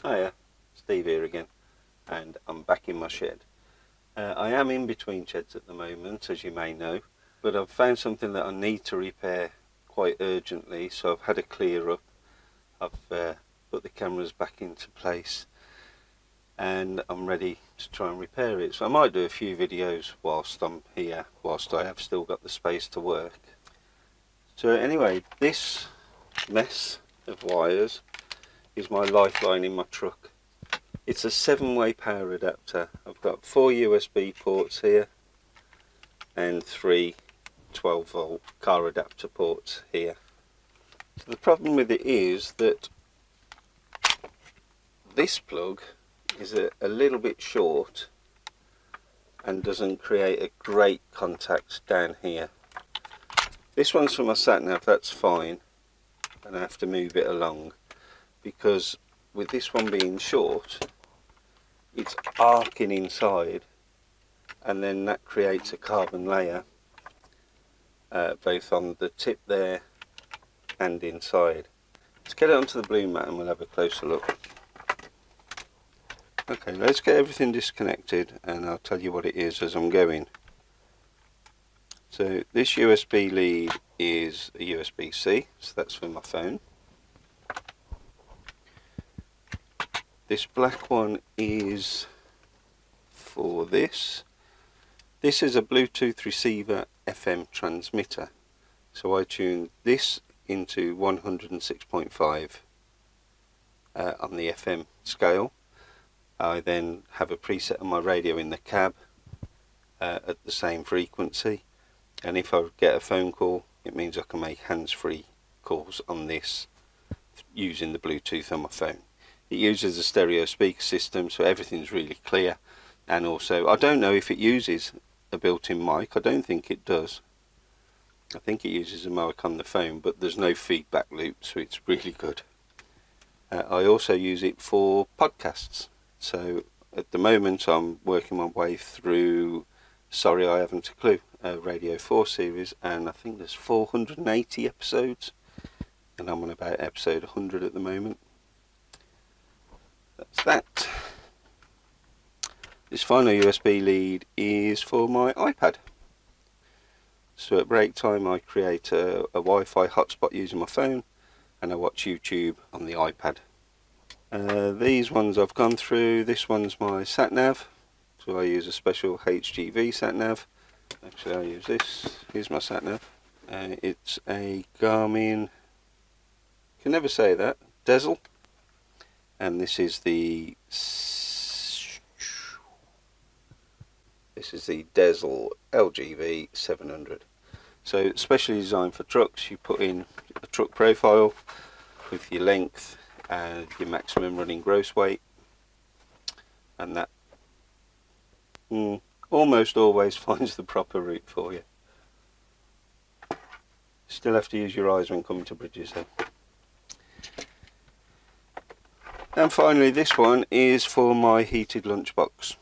Hiya, Steve here again, and I'm back in my shed. I am in between sheds at the moment, as you may know, but I've found something that I need to repair quite urgently, so I've had a clear up. I've put the cameras back into place and I'm ready to try and repair it. So I might do a few videos whilst I'm here, whilst I have still got the space to work. So anyway, this mess of wires is my lifeline in my truck. It's a 7-way power adapter. I've got 4 USB ports here and 3 12-volt car adapter ports here. So the problem with it is that this plug is a little bit short and doesn't create a great contact down here. This one's for my sat nav, that's fine, and I have to move it along because with this one being short, it's arcing inside, and then that creates a carbon layer both on the tip there and inside. Let's get it onto the blue mat and we'll have a closer look. Okay, let's get everything disconnected and I'll tell you what it is as I'm going. So this USB lead is a USB-C, so that's for my phone. This black one is for this. This is a Bluetooth receiver FM transmitter. So I tune this into 106.5 on the FM scale. I then have a preset on my radio in the cab at the same frequency. And if I get a phone call, it means I can make hands-free calls on this using the Bluetooth on my phone. It uses a stereo speaker system, so everything's really clear. And also, I don't know if it uses a built-in mic. I don't think it does. I think it uses a mic on the phone, but there's no feedback loop, so it's really good. I also use it for podcasts. So at the moment I'm working my way through Sorry I Haven't a Clue, Radio 4 series, and I think there's 480 episodes, and I'm on about episode 100 at the moment. That's that. This final USB lead is for my iPad. So at break time I create a Wi-Fi hotspot using my phone and I watch YouTube on the iPad. These ones I've gone through. This one's my sat nav, so I use a special HGV sat nav. Actually I use this. Here's my sat nav. It's a Garmin, can never say that, Diesel, and this is the Diesel LGV 700. So specially designed for trucks. You put in a truck profile with your length and your maximum running gross weight, and that almost always finds the proper route for you. Still have to use your eyes when coming to bridges though. And finally this one is for my heated lunchbox.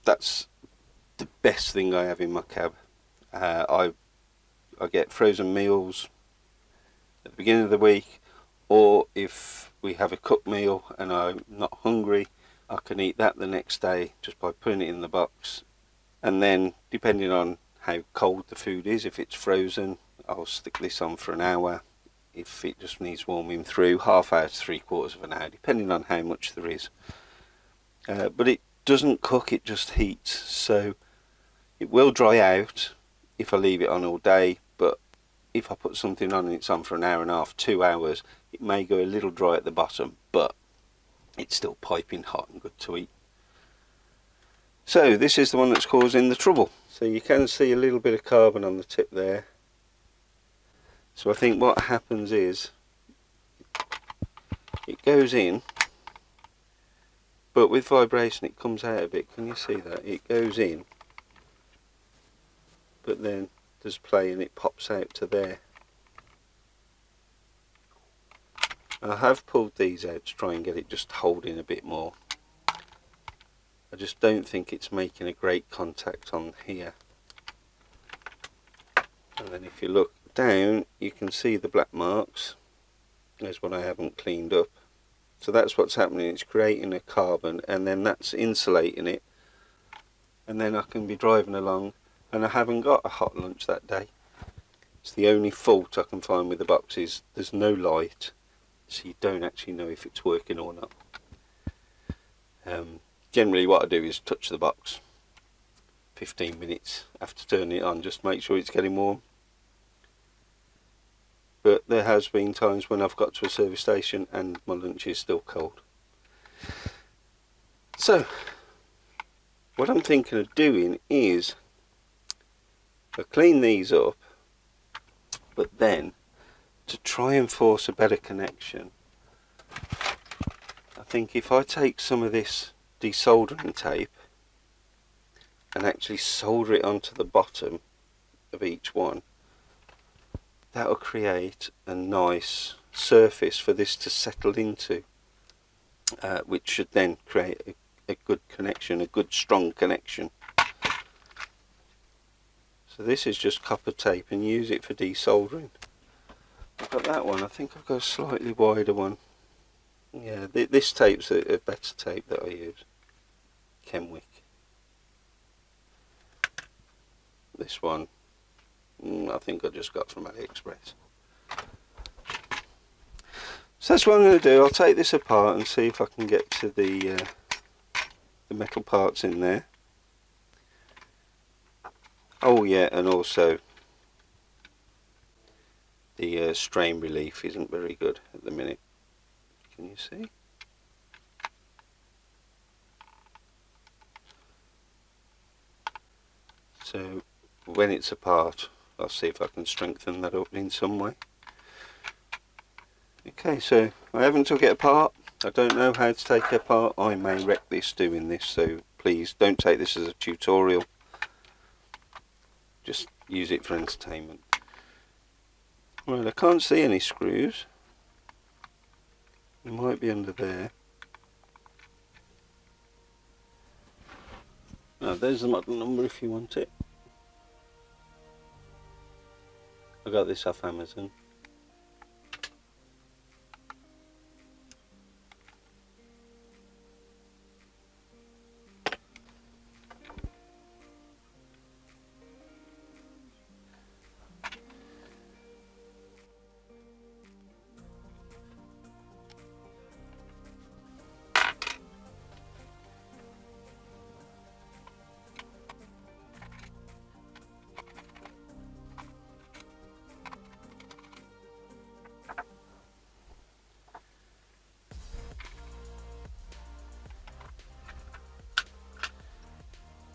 That's the best thing I have in my cab. I get frozen meals at the beginning of the week, or if we have a cooked meal and I'm not hungry, I can eat that the next day just by putting it in the box. And then depending on how cold the food is, if it's frozen, I'll stick this on for an hour. If it just needs warming through, half hour to 3/4 of an hour, depending on how much there is. But it doesn't cook, it just heats, so it will dry out if I leave it on all day, but if I put something on and it's on for an hour and a half, 2 hours, it may go a little dry at the bottom, but it's still piping hot and good to eat. So this is the one that's causing the trouble. So you can see a little bit of carbon on the tip there. So I think what happens is it goes in, but with vibration it comes out a bit. Can you see that? It goes in, but then there's play and it pops out to there. I have pulled these out to try and get it just holding a bit more. I just don't think it's making a great contact on here. And then if you look down, you can see the black marks. There's what I haven't cleaned up. So that's what's happening, it's creating a carbon and then that's insulating it, and then I can be driving along and I haven't got a hot lunch that day. It's the only fault I can find with the box is there's no light, so you don't actually know if it's working or not. Generally what I do is touch the box 15 minutes after turning it on, just make sure it's getting warm. But there has been times when I've got to a service station and my lunch is still cold. So what I'm thinking of doing is I'll clean these up, but then to try and force a better connection, I think if I take some of this desoldering tape and actually solder it onto the bottom of each one, that'll create a nice surface for this to settle into, which should then create a good connection, a good strong connection. So this is just copper tape and use it for desoldering. I've got that one, I think I've got a slightly wider one. Yeah, this tape's a better tape that I use, Kenwick. This one, I think I just got from AliExpress. So that's what I'm going to do. I'll take this apart and see if I can get to the metal parts in there. Oh yeah, and also the strain relief isn't very good at the minute. Can you see? So when it's apart, I'll see if I can strengthen that up in some way. Okay, so I haven't took it apart. I don't know how to take it apart. I may wreck this doing this, so please don't take this as a tutorial. Just use it for entertainment. Well, I can't see any screws. It might be under there. Oh, there's the model number if you want it. I got this off Amazon.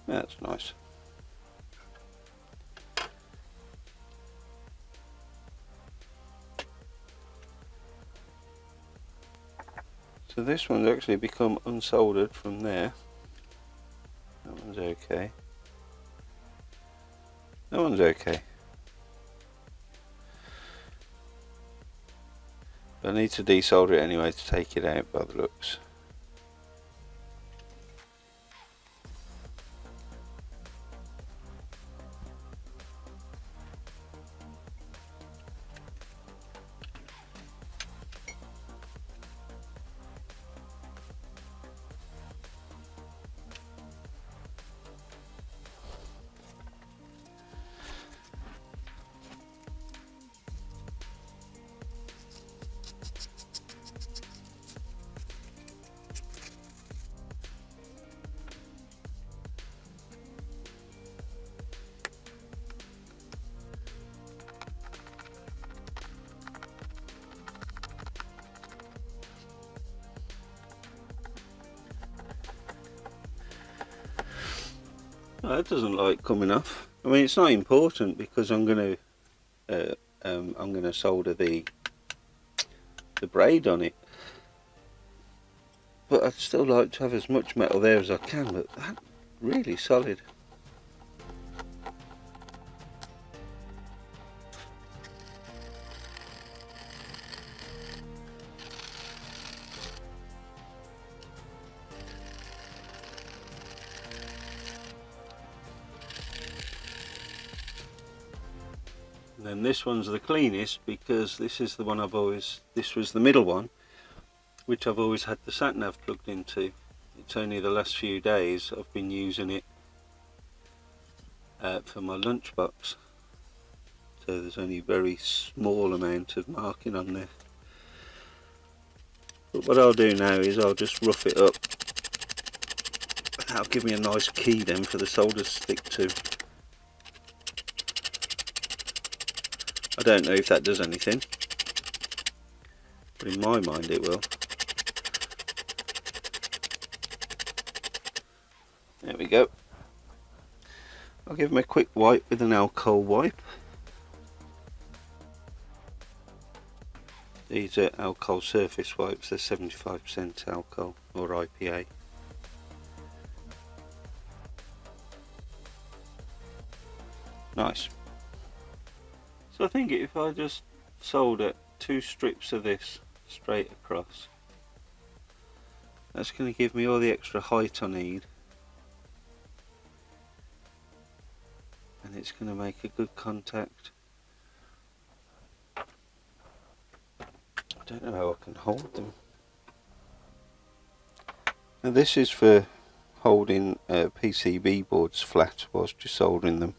That's nice. So this one's actually become unsoldered from there. That one's okay. That one's okay. I need to desolder it anyway to take it out by the looks. Oh, that doesn't like coming off. I mean, it's not important because I'm going to solder the braid on it. But I'd still like to have as much metal there as I can. But that's really solid. And then this one's the cleanest because this is the one this was the middle one, which I've always had the sat nav plugged into. It's only the last few days I've been using it for my lunchbox, so there's only a very small amount of marking on there. But what I'll do now is I'll just rough it up. That'll give me a nice key then for the solder to stick to. I don't know if that does anything, but in my mind it will. There we go. I'll give them a quick wipe with an alcohol wipe. These are alcohol surface wipes, they're 75% alcohol or IPA. Nice. So I think if I just solder 2 strips of this straight across, that's going to give me all the extra height I need, and it's going to make a good contact. I don't know how I can hold them. Now this is for holding PCB boards flat whilst you're soldering them.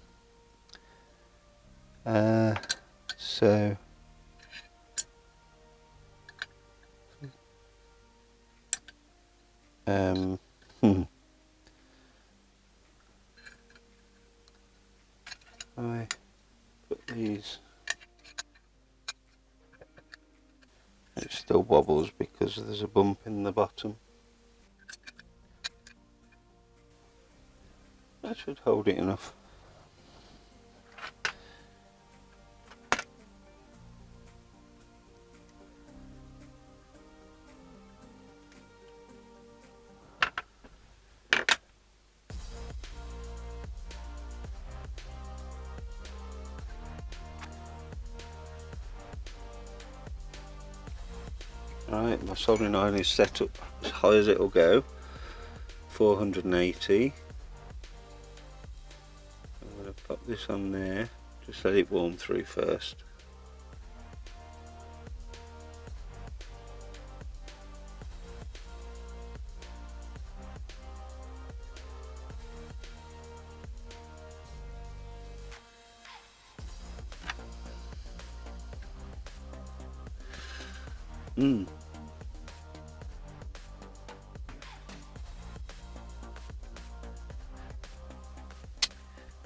So I put these. It still wobbles because there's a bump in the bottom. That should hold it enough. Right, my soldering iron is set up as high as it'll go, 480. I'm going to pop this on there, just let it warm through first.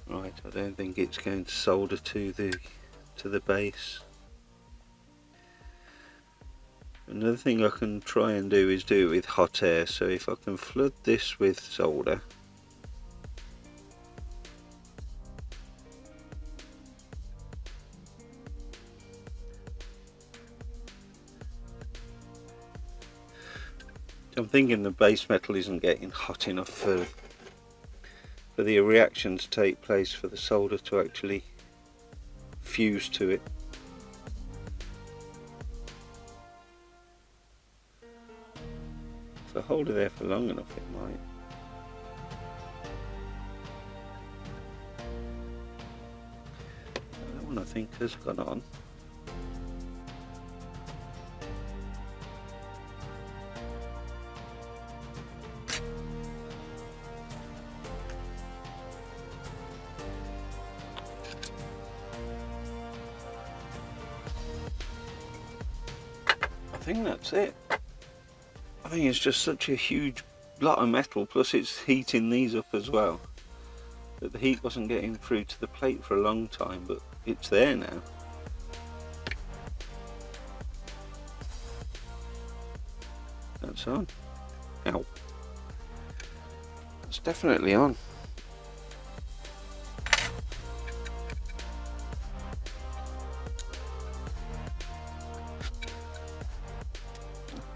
Right, I don't think it's going to solder to the base. Another thing I can try and do is do it with hot air, so if I can flood this with solder, I'm thinking the base metal isn't getting hot enough for the reaction to take place for the solder to actually fuse to it. If I hold it there for long enough it might. That one I think has gone on. I think that's it. I think it's just such a huge lot of metal, plus it's heating these up as well, that the heat wasn't getting through to the plate for a long time, but it's there now. That's on. Ow. It's definitely on.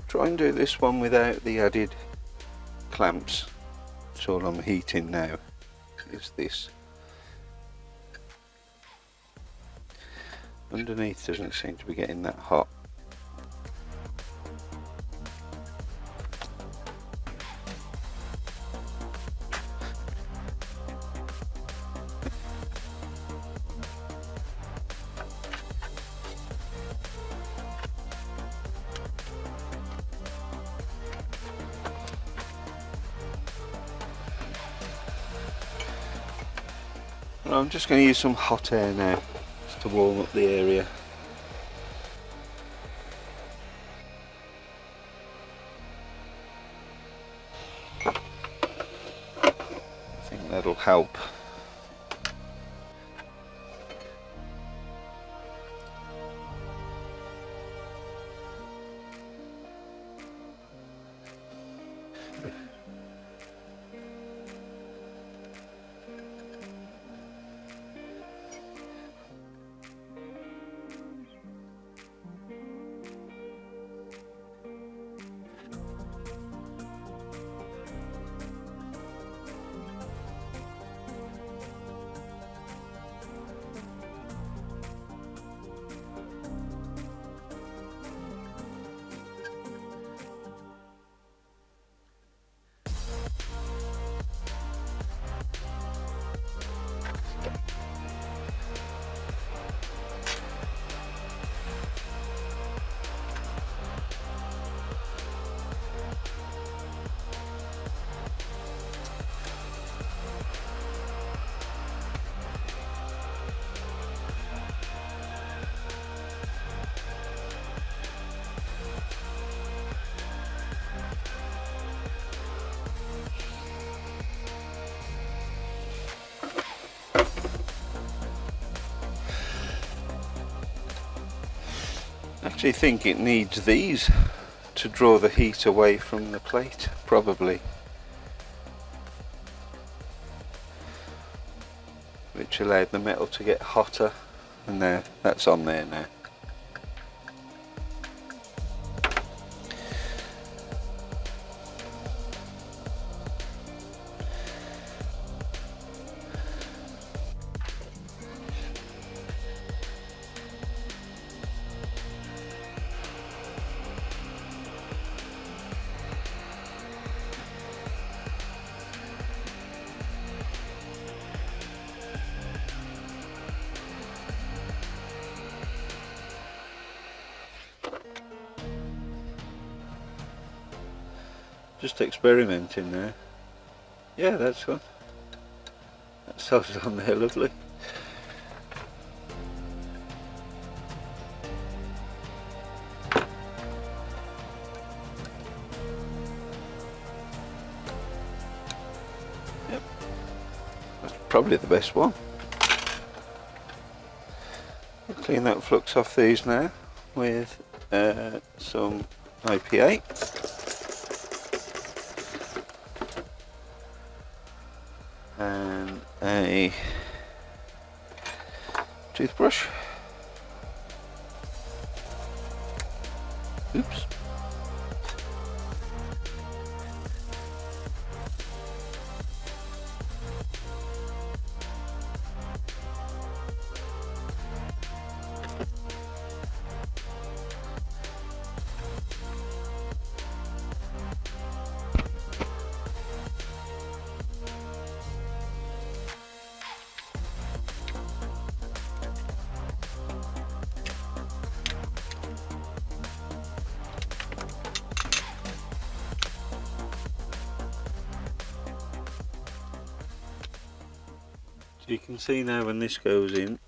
Try and do this one without the added clamps. That's all I'm heating now, is this. Underneath doesn't seem to be getting that hot. Well, I'm just going to use some hot air now, just to warm up the area. I think that'll help. I actually think it needs these to draw the heat away from the plate, probably. Which allowed the metal to get hotter, and there, that's on there now. Just experimenting there. Yeah, that's good. That solves on there, lovely. Yep, that's probably the best one. We'll clean that flux off these now with some IPA. And a toothbrush. Oops. So you can see now when this goes in,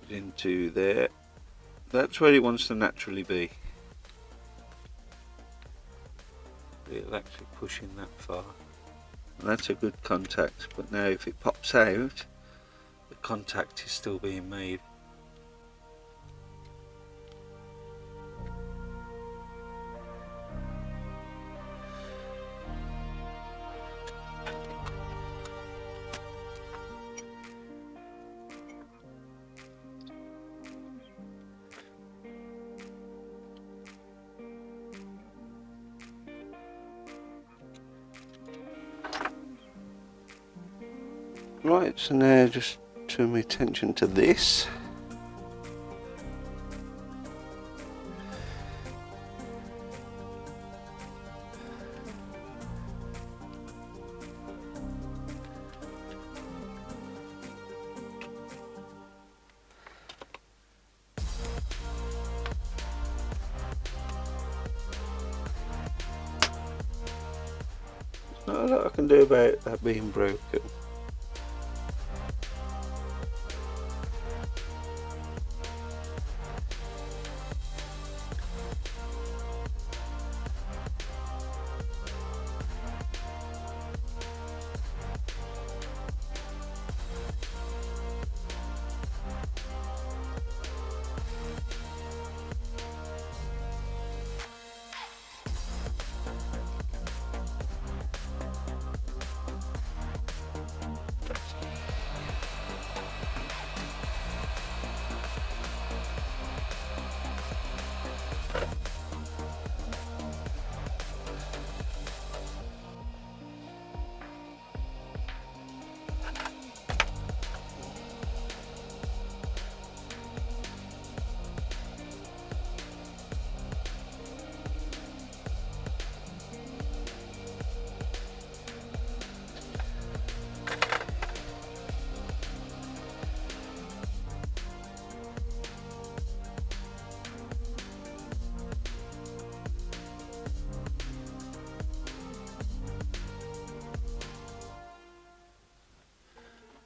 into there, that's where it wants to naturally be. It'll actually push in that far, and that's a good contact. But now if it pops out, the contact is still being made. Right, so now just turn my attention to this. a lot I can do about that being broken.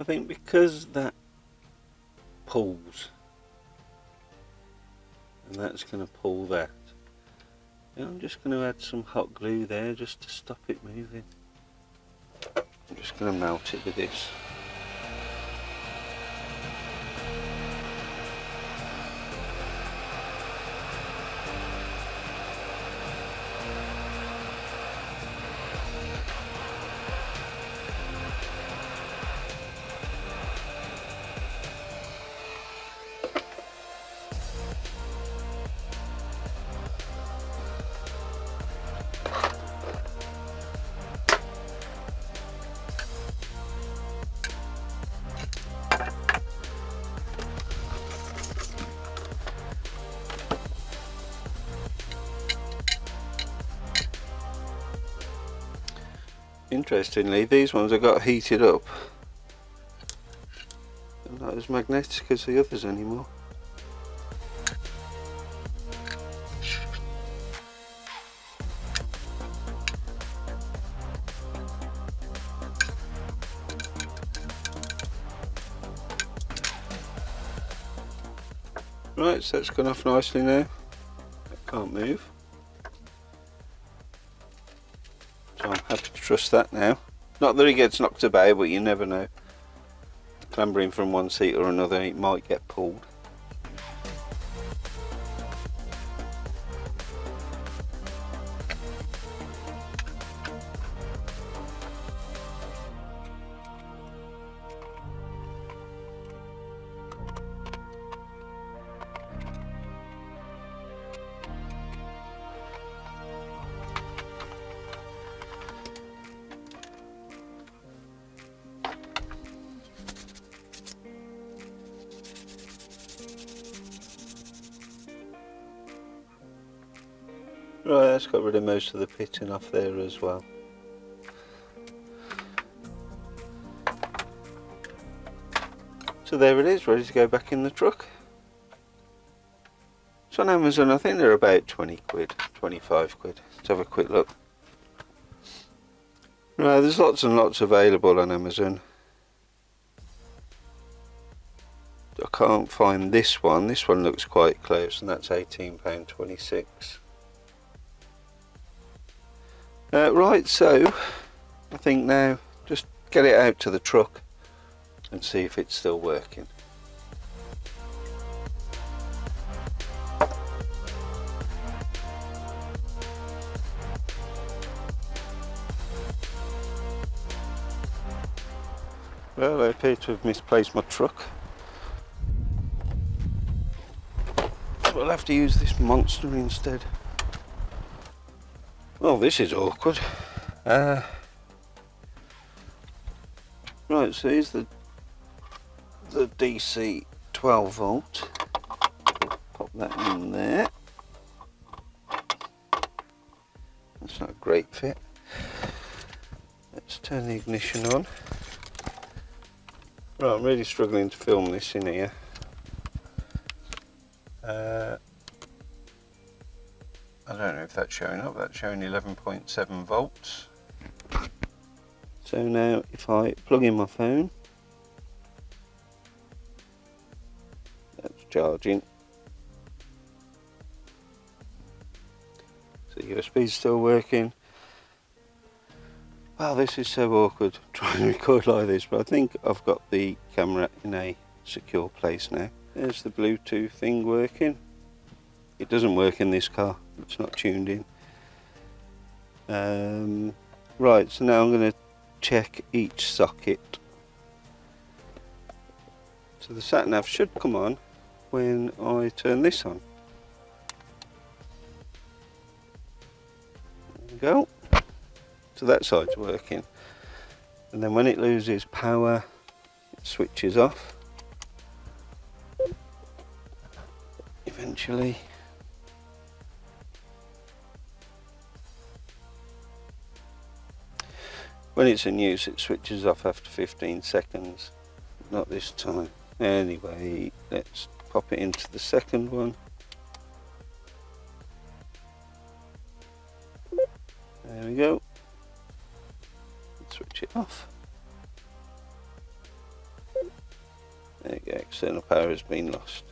I think because that pulls, and that's going to pull that, I'm just going to add some hot glue there just to stop it moving. I'm just going to melt it with this. Interestingly, these ones have got heated up. They're not as magnetic as the others anymore. Right, so that's gone off nicely now. It can't move. So I'm happy to trust that now. Not that he gets knocked about, but you never know. Clambering from one seat or another, it might get pulled. Right, that's got rid of most of the pitting off there as well. So there it is, ready to go back in the truck. So on Amazon, I think they're about 20 quid, 25 quid. Let's have a quick look. Right, there's lots and lots available on Amazon. I can't find this one. This one looks quite close, and that's £18.26. Right, so I think now just get it out to the truck and see if it's still working. Well, I appear to have misplaced my truck. We'll have to use this monster instead. Well, this is awkward. Right, so here's the DC 12 volt. Pop that in there. That's not a great fit. Let's turn the ignition on. Right, I'm really struggling to film this in here. I don't know if that's showing up. That's showing 11.7 volts. So now if I plug in my phone, that's charging. So USB is still working. Wow, this is so awkward trying to record like this, but I think I've got the camera in a secure place now. There's the Bluetooth thing working. It doesn't work in this car, it's not tuned in. Right, so now I'm going to check each socket. So the sat nav should come on when I turn this on. There we go. So that side's working. And then when it loses power, it switches off. Eventually. When it's in use, it switches off after 15 seconds. Not this time. Anyway, let's pop it into the second one. There we go. Switch it off. There you go, external power has been lost.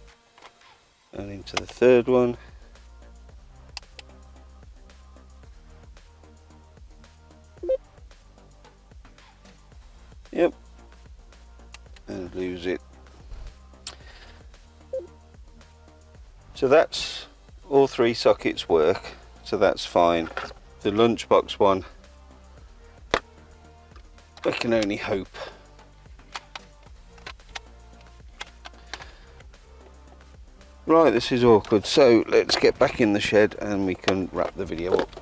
And into the third one. Yep. And lose it. So that's all three sockets work, so that's fine. The lunchbox one, I can only hope. Right, this is awkward, so let's get back in the shed and we can wrap the video up.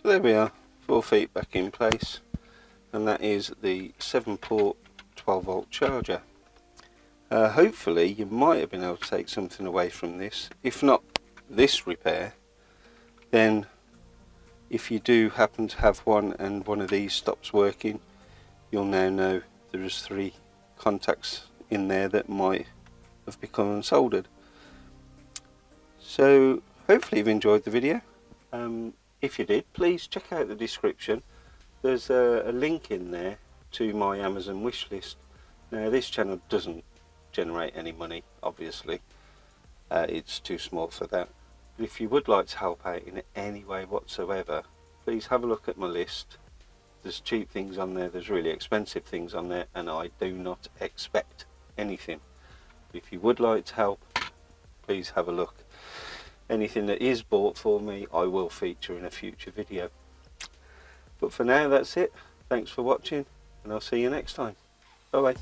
So there we are, 4 feet back in place, and that is the 7-port 12-volt charger. Hopefully you might have been able to take something away from this. If not this repair, then if you do happen to have one and one of these stops working, you'll now know there is 3 contacts in there that might have become unsoldered. So hopefully you've enjoyed the video. If you did, please check out the description. There's a link in there to my Amazon wish list. Now this channel doesn't generate any money, obviously. It's too small for that. But if you would like to help out in any way whatsoever, please have a look at my list. There's cheap things on there, there's really expensive things on there, and I do not expect anything. If you would like to help, please have a look. Anything that is bought for me, I will feature in a future video. But for now, that's it. Thanks for watching, and I'll see you next time. Bye bye.